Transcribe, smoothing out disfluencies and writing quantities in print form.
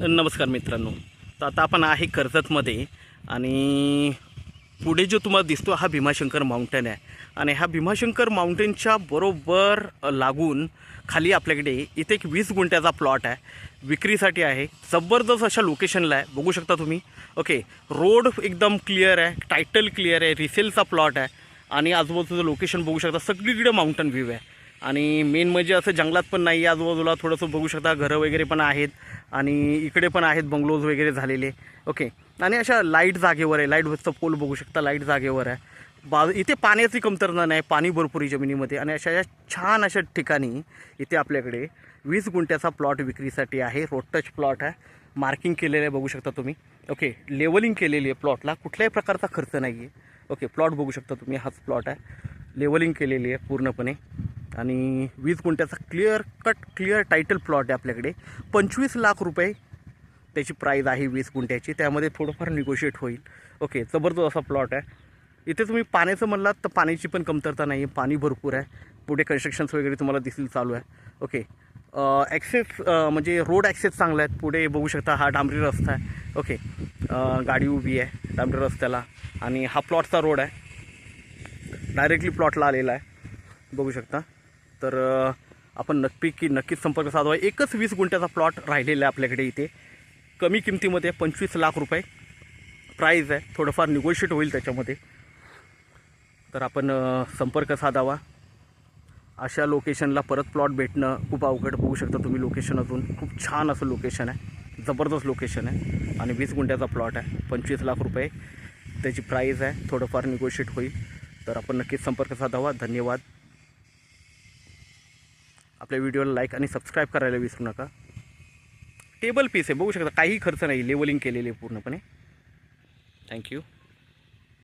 नमस्कार मित्रांनो. तर आता आपण आहे कर्जतमध्ये आणि पुढे जो तुम्हाला दिसतो हा भीमाशंकर माउंटेन आहे आणि ह्या भीमाशंकर माउंटेनच्या बरोबर लागून खाली आपल्याकडे इथे एक 20 गुंठ्याचा प्लॉट आहे, विक्रीसाठी आहे. जबरदस्त अशा लोकेशनला आहे, बघू शकता तुम्ही. ओके, रोड एकदम क्लिअर आहे, टायटल क्लिअर आहे, रिसेलचा प्लॉट आहे आणि आजूबाजूचं लोकेशन बघू शकता, सगळीकडे माउंटन व्ह्यू आहे. आणि मेन म्हणजे असं जंगलात पण नाही आहे, आजूबाजूला थोडंसं बघू शकता घरं वगैरे पण आहेत आणि इकडे पण आहेत बंगलोज वगैरे झालेले. ओके, आणि अशा लाईट जागेवर आहे, लाईटचा पोल बघू शकता, लाईट जागेवर आहे. इथे पाण्याची कमतरता नाही, पाणी भरपूर आहे जमिनीमध्ये. आणि अशा या छान अशा ठिकाणी इथे आपल्याकडे 20 गुंठ्याचा प्लॉट विक्रीसाठी आहे. रोड टच प्लॉट आहे, मार्किंग केलेलं आहे बघू शकता तुम्ही. ओके, लेवलिंग केलेली आहे प्लॉटला, कुठल्याही प्रकारचा खर्च नाही आहे. ओके, प्लॉट बघू शकता तुम्ही, हाच प्लॉट आहे, लेवलिंग केलेली आहे पूर्णपणे. आणि 20 गुंठ्याचा क्लिअर टायटल प्लॉट आहे आपल्याकडे. 25 लाख रुपये त्याची प्राईज आहे 20 गुंठ्याची, त्यामध्ये थोडंफार निगोशिएट होईल. ओके, जबरदस्त असा प्लॉट आहे. इथे तुम्ही पाण्याचं म्हणलात तर पाण्याची पण कमतरता नाही आहे, पाणी भरपूर आहे. पुढे कन्स्ट्रक्शन्स वगैरे तुम्हाला दिसतील चालू आहे. ओके, ॲक्सेस म्हणजे रोड ॲक्सेस चांगला आहे. पुढे बघू शकता हा डांबरी रस्ता आहे. ओके, गाडी उभी आहे डांबरी रस्त्याला आणि हा प्लॉटचा रोड आहे, डायरेक्टली प्लॉटला आलेला आहे बघू शकता. तर आपण नक्कीच संपर्क साधावा. एकच 20 गुंठ्याचा प्लॉट राहिलेला आहे आपल्याकडे इथे, कमी किमतीमध्ये 25 लाख रुपये प्राईज आहे, थोडंफार निगोशिएट होईल त्याच्यामध्ये. तर आपण संपर्क साधावा. अशा लोकेशनला परत प्लॉट भेटणं खूप अवघड. बघू शकता तुम्ही लोकेशन, अजून खूप छान असं लोकेशन आहे, जबरदस्त लोकेशन आहे आणि 20 गुंठ्याचा प्लॉट आहे. 25 लाख रुपये त्याची प्राईज आहे, थोडंफार निगोशिएट होईल. तर आपण नक्कीच संपर्क साधावा. धन्यवाद. आपल्या व्हिडिओला लाईक आणि सबस्क्राईब करायला विसरू नका. टेबल पीस आहे बघू शकता, काही खर्च नाही, लेवलिंग केलेली आहे पूर्णपणे. थँक्यू.